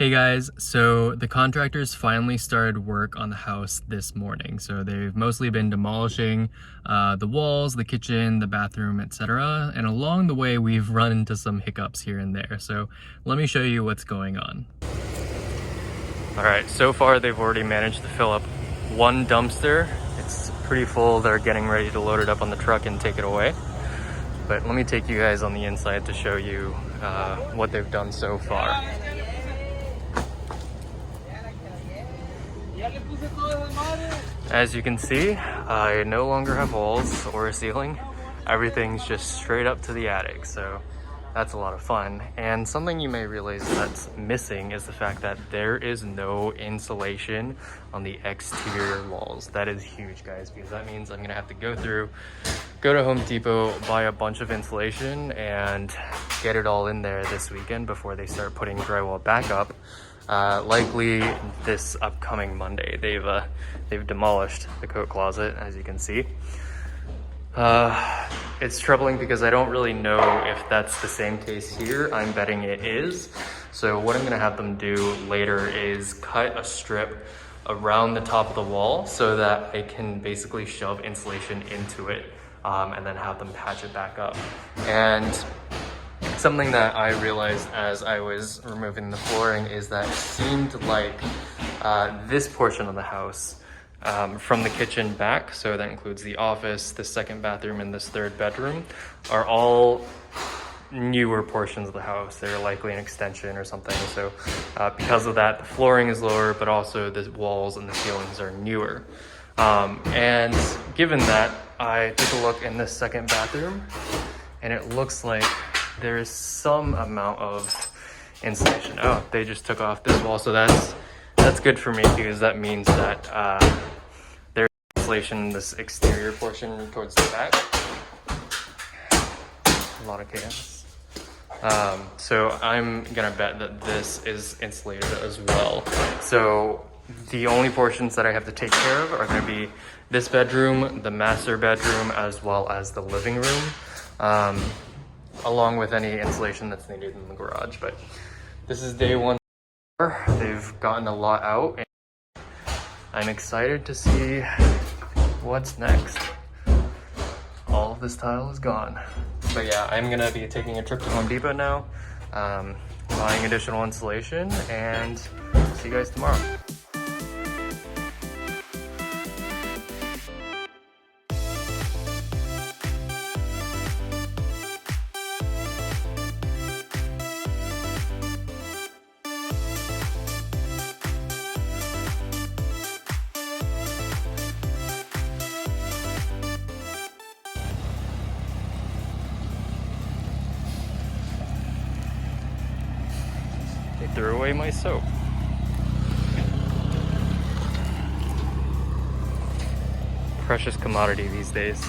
Hey guys, so the contractors finally started work on the house this morning. So they've mostly been demolishing the walls, the kitchen, the bathroom, etc. And along the way, we've run into some hiccups here and there. So let me show you what's going on. All right, so far they've already managed to fill up one dumpster. It's pretty full. They're getting ready to load it up on the truck and take it away. But let me take you guys on the inside to show you what they've done so far. As you can see, I no longer have walls or a ceiling. Everything's just straight up to the attic, so that's a lot of fun. And something you may realize that's missing is the fact that there is no insulation on the exterior walls. That is huge, guys, because that means I'm gonna have to go to Home Depot, buy a bunch of insulation and get it all in there this weekend before they start putting drywall back up. Likely this upcoming Monday. They've demolished the coat closet, as you can see. It's troubling because I don't really know if that's the same case here. I'm betting it is. So what I'm gonna have them do later is cut a strip around the top of the wall so that I can basically shove insulation into it and then have them patch it back up. And something that I realized as I was removing the flooring is that it seemed like this portion of the house from the kitchen back, so that includes the office, the second bathroom, and this third bedroom, are all newer portions of the house. They're likely an extension or something. So because of that, the flooring is lower, but also the walls and the ceilings are newer. And given that, I took a look in this second bathroom, and it looks like there is some amount of insulation. Oh, they just took off this wall, so that's good for me because that means that there's insulation in this exterior portion towards the back. A lot of chaos. So I'm gonna bet that this is insulated as well. So the only portions that I have to take care of are gonna be this bedroom, the master bedroom, as well as the living room. Along with any insulation that's needed in the garage. But this is day one. They've gotten a lot out, and I'm excited to see what's next. All of this tile is gone. But yeah, I'm gonna be taking a trip to Home Depot now, buying additional insulation, and see you guys tomorrow. They threw away my soap. Precious commodity these days.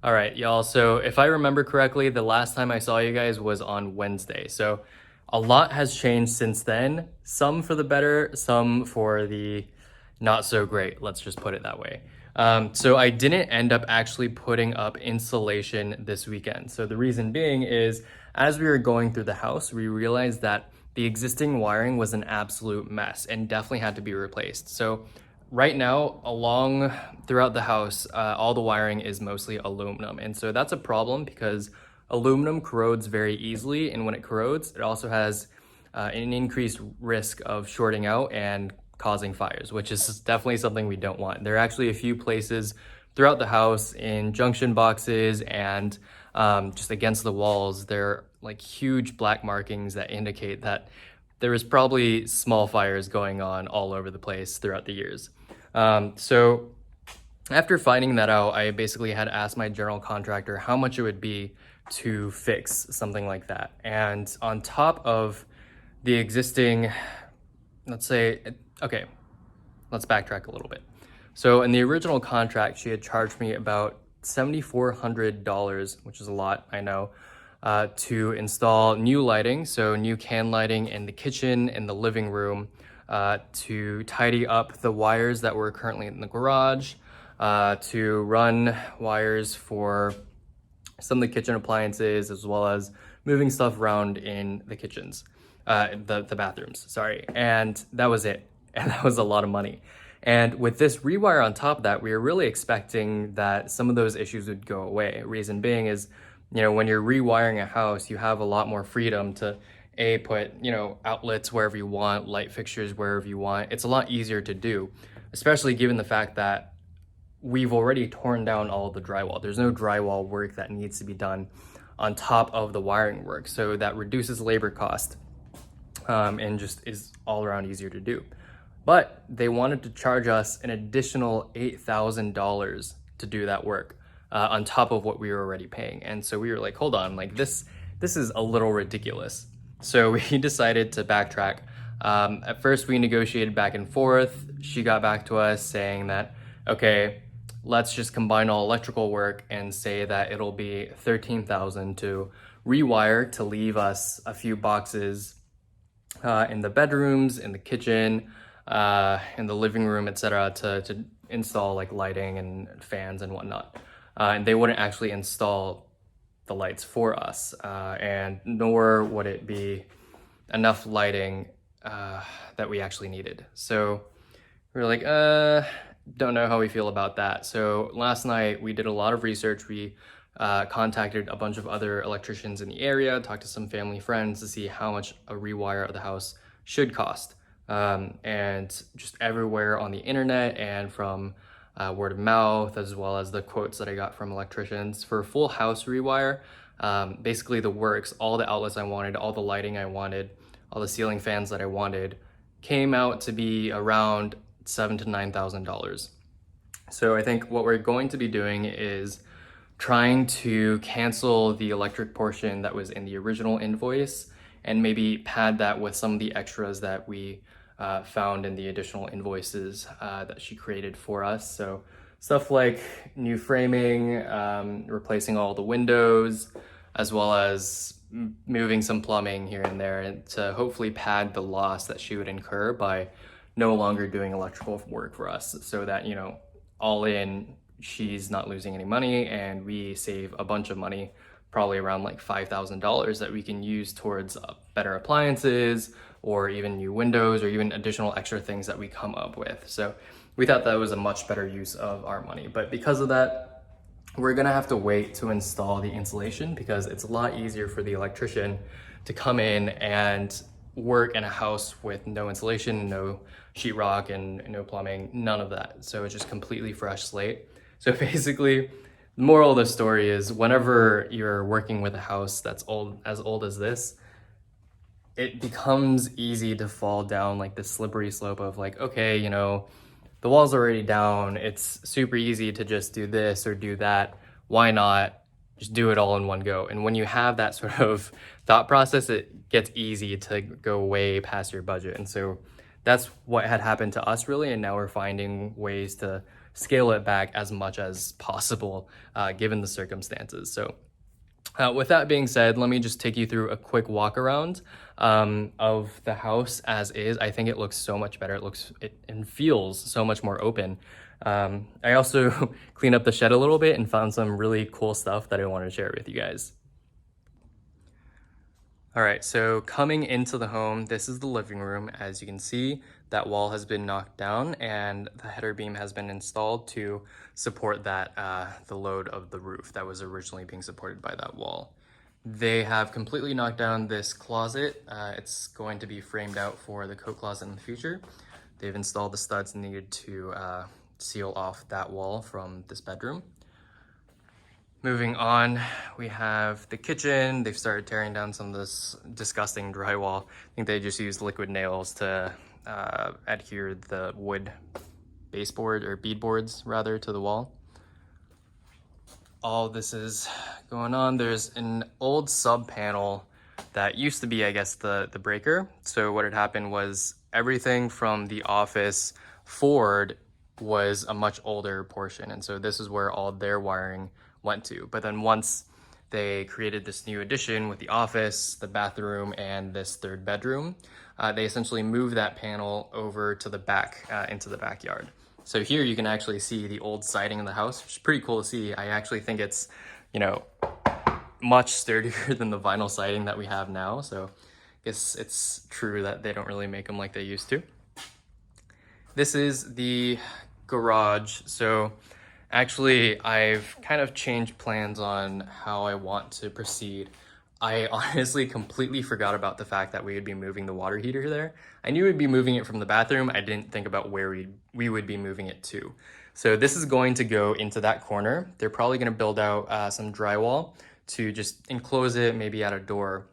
All right, y'all, so if I remember correctly, the last time I saw you guys was on Wednesday. So a lot has changed since then, some for the better, some for the not so great, let's just put it that way. So I didn't end up actually putting up insulation this weekend. So the reason being is, as we were going through the house, we realized that the existing wiring was an absolute mess and definitely had to be replaced. So right now, throughout the house, all the wiring is mostly aluminum. And so that's a problem because aluminum corrodes very easily. And when it corrodes, it also has an increased risk of shorting out and causing fires, which is definitely something we don't want. There are actually a few places throughout the house in junction boxes and just against the walls, there are like huge black markings that indicate that there was probably small fires going on all over the place throughout the years. So after finding that out, I basically had asked my general contractor how much it would be to fix something like that. And on top of the existing, okay, let's backtrack a little bit. So in the original contract, she had charged me about $7,400, which is a lot, I know, to install new lighting, so new can lighting in the kitchen and the living room, to tidy up the wires that were currently in the garage, to run wires for some of the kitchen appliances, as well as moving stuff around in the kitchens, the bathrooms, sorry. And that was it. And that was a lot of money. And with this rewire on top of that, we were really expecting that some of those issues would go away. Reason being is, when you're rewiring a house, you have a lot more freedom to put, outlets wherever you want, light fixtures wherever you want. It's a lot easier to do, especially given the fact that we've already torn down all of the drywall. There's no drywall work that needs to be done on top of the wiring work. So that reduces labor cost, and just is all around easier to do. But they wanted to charge us an additional $8,000 to do that work, on top of what we were already paying. And so we were like, hold on, like this is a little ridiculous. So we decided to backtrack. At first we negotiated back and forth. She got back to us saying that, okay, let's just combine all electrical work and say that it'll be $13,000 to rewire, to leave us a few boxes in the bedrooms, in the kitchen, in the living room, etc., to install like lighting and fans and whatnot. And they wouldn't actually install the lights for us, and nor would it be enough lighting that we actually needed. So we were like, don't know how we feel about that. So last night we did a lot of research. We contacted a bunch of other electricians in the area, talked to some family friends to see how much a rewire of the house should cost. And just everywhere on the internet and from word of mouth, as well as the quotes that I got from electricians for a full house rewire, basically the works, all the outlets I wanted, all the lighting I wanted, all the ceiling fans that I wanted, came out to be around $7,000 to $9,000. So I think what we're going to be doing is trying to cancel the electric portion that was in the original invoice and maybe pad that with some of the extras that we found in the additional invoices that she created for us. So stuff like new framing, replacing all the windows, as well as moving some plumbing here and there, and to hopefully pad the loss that she would incur by no longer doing electrical work for us, so that, all in, she's not losing any money and we save a bunch of money, probably around like $5,000 that we can use towards better appliances, or even new windows, or even additional extra things that we come up with. So we thought that was a much better use of our money. But because of that, we're gonna have to wait to install the insulation, because it's a lot easier for the electrician to come in and work in a house with no insulation, no sheetrock, and no plumbing, none of that. So it's just completely fresh slate. So basically, the moral of the story is, whenever you're working with a house that's as old as this, it becomes easy to fall down like this slippery slope of like, okay, the wall's already down, it's super easy to just do this or do that. Why not just do it all in one go? And when you have that sort of thought process, it gets easy to go way past your budget. And so that's what had happened to us, really. And now we're finding ways to scale it back as much as possible, given the circumstances. So with that being said, let me just take you through a quick walk around of the house as is. I think it looks so much better. It feels so much more open. I also cleaned up the shed a little bit and found some really cool stuff that I wanted to share with you guys. All right, so coming into the home, this is the living room. As you can see, that wall has been knocked down and the header beam has been installed to support that, the load of the roof that was originally being supported by that wall. They have completely knocked down this closet. It's going to be framed out for the coat closet in the future. They've installed the studs needed to seal off that wall from this bedroom. Moving on, we have the kitchen. They've started tearing down some of this disgusting drywall. I think they just used liquid nails to adhere the wood baseboard, or beadboards rather, to the wall. All this is going on. There's an old sub panel that used to be, I guess, the breaker. So what had happened was everything from the office forward was a much older portion. And so this is where all their wiring went to. But then once they created this new addition with the office, the bathroom, and this third bedroom, they essentially moved that panel over to the back, into the backyard. So here you can actually see the old siding of the house, which is pretty cool to see. I actually think it's, much sturdier than the vinyl siding that we have now. So I guess it's true that they don't really make them like they used to. This is the garage. So actually, I've kind of changed plans on how I want to proceed. I honestly completely forgot about the fact that we would be moving the water heater there. I knew we'd be moving it from the bathroom. I didn't think about where we would be moving it to. So this is going to go into that corner. They're probably going to build out some drywall to just enclose it, maybe at a door.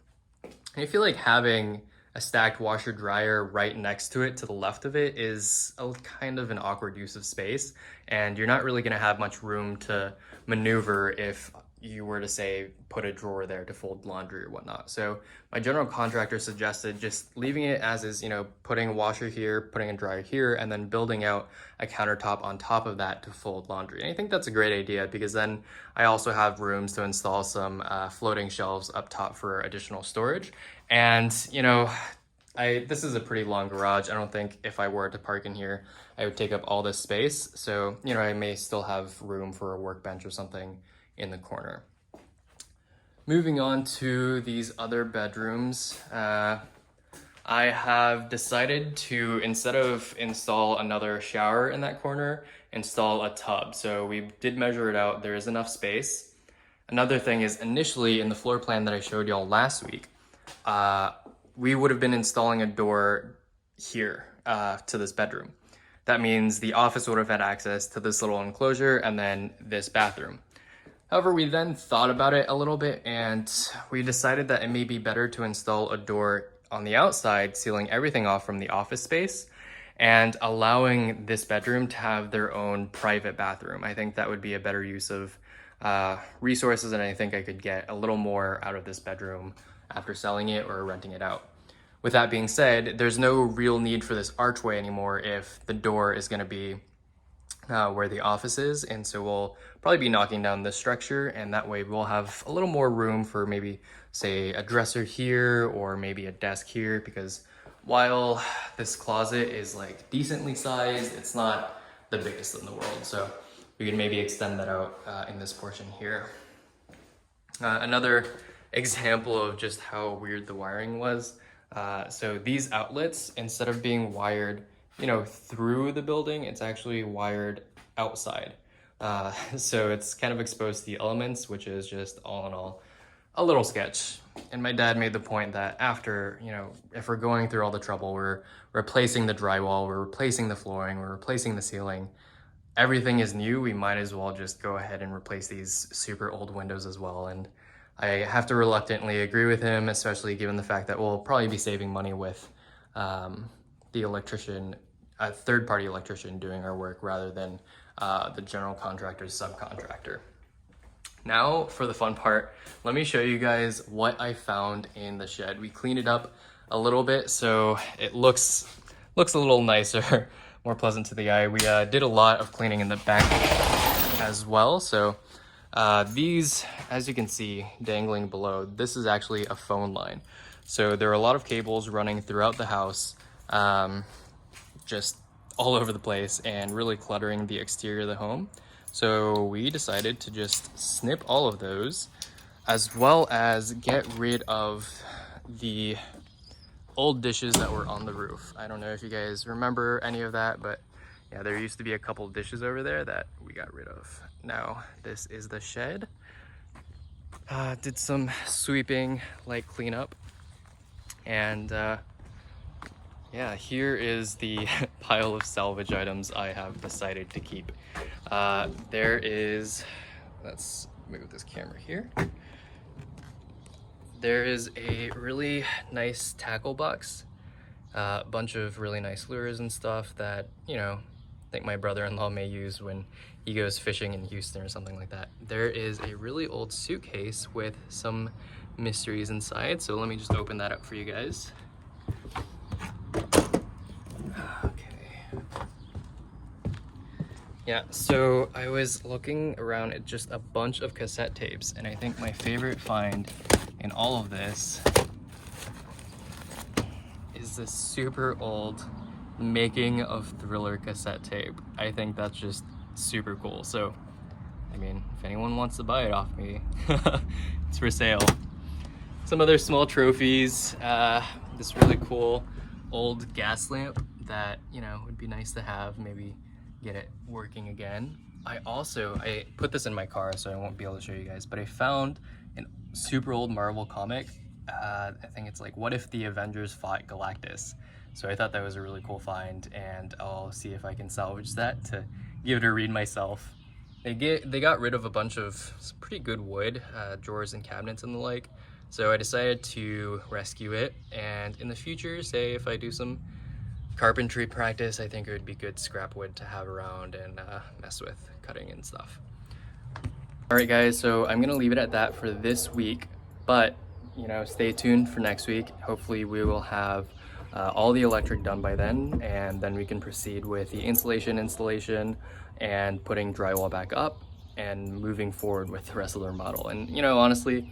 And I feel like having a stacked washer dryer right next to it to the left of it is a kind of an awkward use of space, and you're not really going to have much room to maneuver if you were to say put a drawer there to fold laundry or whatnot. So my general contractor suggested just leaving it as is, you know, putting a washer here, putting a dryer here, and then building out a countertop on top of that to fold laundry. And I think that's a great idea, because then I also have rooms to install some floating shelves up top for additional storage. And you know, this is a pretty long garage. I don't think if I were to park in here, I would take up all this space. So, you know, I may still have room for a workbench or something in the corner. Moving on to these other bedrooms, I have decided to, instead of install another shower in that corner, install a tub. So we did measure it out. There is enough space. Another thing is, initially in the floor plan that I showed y'all last week, we would have been installing a door here to this bedroom. That means the office would have had access to this little enclosure and then this bathroom. However, we then thought about it a little bit, and we decided that it may be better to install a door on the outside, sealing everything off from the office space and allowing this bedroom to have their own private bathroom. I think that would be a better use of resources, and I think I could get a little more out of this bedroom after selling it or renting it out. With that being said, there's no real need for this archway anymore if the door is going to be where the office is, and so we'll probably be knocking down this structure, and that way we'll have a little more room for maybe, say, a dresser here or maybe a desk here, because while this closet is like decently sized, it's not the biggest in the world. So we can maybe extend that out in this portion here. Another example of just how weird the wiring was. So these outlets, instead of being wired, you know, through the building, it's actually wired outside. So it's kind of exposed to the elements, which is just all in all a little sketch. And my dad made the point that after, you know, if we're going through all the trouble, we're replacing the drywall, we're replacing the flooring, we're replacing the ceiling, everything is new, we might as well just go ahead and replace these super old windows as well. And I have to reluctantly agree with him, especially given the fact that we'll probably be saving money with the electrician, a third-party electrician doing our work rather than the general contractor's subcontractor. Now for the fun part, let me show you guys what I found in the shed. We cleaned it up a little bit so it looks a little nicer, more pleasant to the eye. We did a lot of cleaning in the back as well. So these, as you can see dangling below, this is actually a phone line. So there are a lot of cables running throughout the house, just all over the place and really cluttering the exterior of the home. So we decided to just snip all of those, as well as get rid of the old dishes that were on the roof. I don't know if you guys remember any of that, but yeah, there used to be a couple of dishes over there that we got rid of. Now, this is the shed. Did some sweeping, like cleanup, and yeah, here is the pile of salvage items I have decided to keep. There is, let's move this camera here. There is a really nice tackle box, a bunch of really nice lures and stuff that, you know, I think my brother-in-law may use when he goes fishing in Houston or something like that. There is a really old suitcase with some mysteries inside, so let me just open that up for you guys. Yeah, so I was looking around at just a bunch of cassette tapes, and I think my favorite find in all of this is this super old Making of Thriller cassette tape. I think that's just super cool. So, I mean, if anyone wants to buy it off me, It's for sale. Some other small trophies. This really cool old gas lamp that, you know, would be nice to have, maybe get it working again. I put this in my car, so I won't be able to show you guys, but I found a super old Marvel comic. I think it's like, what if the Avengers fought Galactus? So I thought that was a really cool find, and I'll see if I can salvage that to give it a read myself. They got rid of a bunch of pretty good wood, drawers and cabinets and the like, so I decided to rescue it, and in the future, say if I do some carpentry practice, I think it would be good scrap wood to have around and mess with cutting and stuff. All right guys, so I'm gonna leave it at that for this week, but you know, stay tuned for next week. Hopefully we will have all the electric done by then, and then we can proceed with the installation, and putting drywall back up and moving forward with the rest of the remodel. And you know, honestly,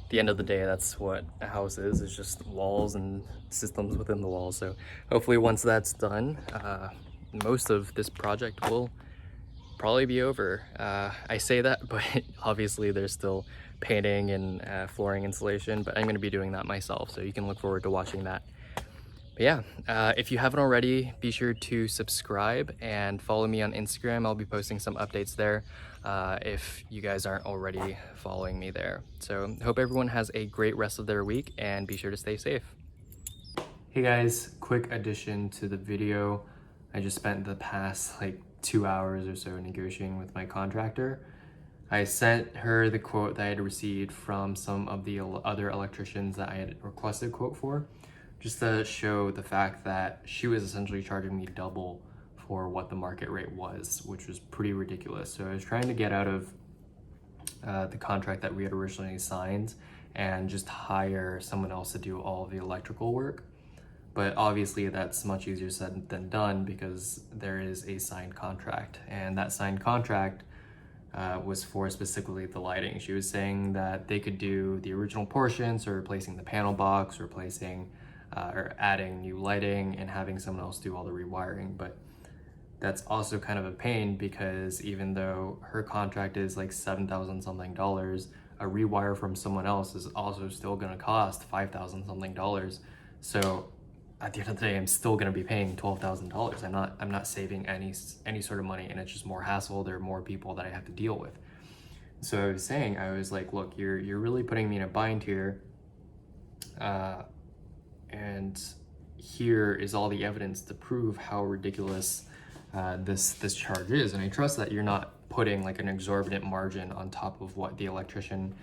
at the end of the day, that's what a house is just walls and systems within the walls. So hopefully once that's done, most of this project will probably be over. I say that, but obviously there's still painting and flooring installation, but I'm going to be doing that myself, so you can look forward to watching that. But yeah, if you haven't already, be sure to subscribe and follow me on Instagram. I'll be posting some updates there if you guys aren't already following me there. So hope everyone has a great rest of their week, and be sure to stay safe. Hey guys, quick addition to the video. I just spent the past like 2 hours or so negotiating with my contractor. I sent her the quote that I had received from some of the other electricians that I had requested a quote for, just to show the fact that she was essentially charging me double for what the market rate was, which was pretty ridiculous. So I was trying to get out of the contract that we had originally signed and just hire someone else to do all of the electrical work. But obviously that's much easier said than done, because there is a signed contract, and that signed contract was for specifically the lighting. She was saying that they could do the original portions, or replacing the panel box, replacing or adding new lighting, and having someone else do all the rewiring. But that's also kind of a pain, because even though her contract is like $7,000 something, a rewire from someone else is also still going to cost $5,000 something. So at the end of the day, I'm still going to be paying $12,000. I'm not saving any sort of money, and it's just more hassle. There are more people that I have to deal with. So I was like, look, you're really putting me in a bind here, and here is all the evidence to prove how ridiculous this charge is. And I trust that you're not putting like an exorbitant margin on top of what the electrician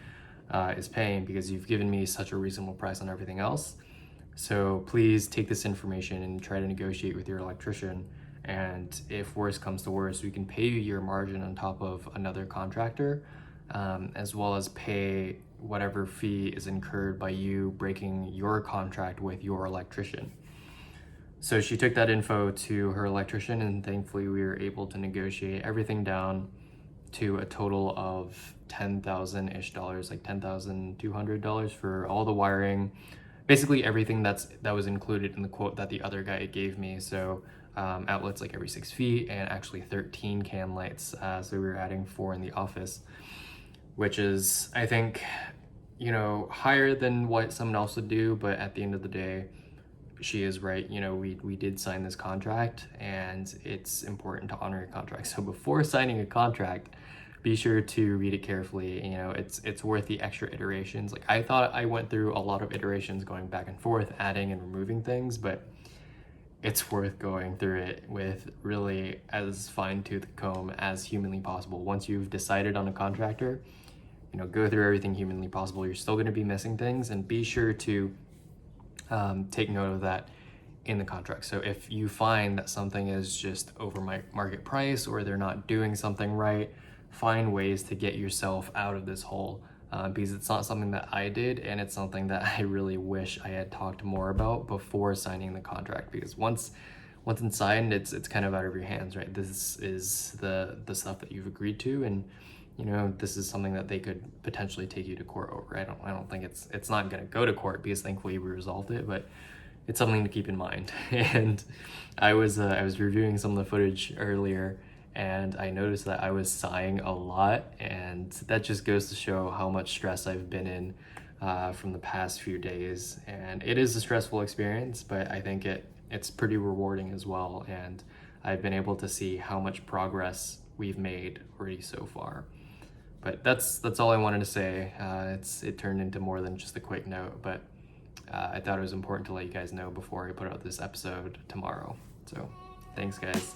is paying, because you've given me such a reasonable price on everything else. So please take this information and try to negotiate with your electrician. And if worse comes to worse, we can pay you your margin on top of another contractor, as well as pay whatever fee is incurred by you breaking your contract with your electrician. So she took that info to her electrician, and thankfully we were able to negotiate everything down to a total of $10,000-ish, like $10,200 for all the wiring, basically everything that was included in the quote that the other guy gave me. So outlets like every 6 feet, and actually 13 can lights. So we were adding 4 in the office, which is, I think, you know, higher than what someone else would do. But at the end of the day, she is right. You know, we did sign this contract, and it's important to honor your contract. So before signing a contract, be sure to read it carefully. You know, it's worth the extra iterations. Like, I thought I went through a lot of iterations going back and forth, adding and removing things, but it's worth going through it with really as fine-tooth comb as humanly possible. Once you've decided on a contractor, you know, go through everything humanly possible. You're still going to be missing things, and be sure to take note of that in the contract. So if you find that something is just over market price, or they're not doing something right, find ways to get yourself out of this hole, because it's not something that I did, and it's something that I really wish I had talked more about before signing the contract. Because once it's signed, it's kind of out of your hands, right? This is the stuff that you've agreed to, and you know, this is something that they could potentially take you to court over. I don't think it's not going to go to court, because thankfully we resolved it, but it's something to keep in mind. And I was reviewing some of the footage earlier, and I noticed that I was sighing a lot, and that just goes to show how much stress I've been in from the past few days. And it is a stressful experience, but I think it's pretty rewarding as well, and I've been able to see how much progress we've made already so far. But that's all I wanted to say. It turned into more than just a quick note, but I thought it was important to let you guys know before I put out this episode tomorrow. So thanks, guys.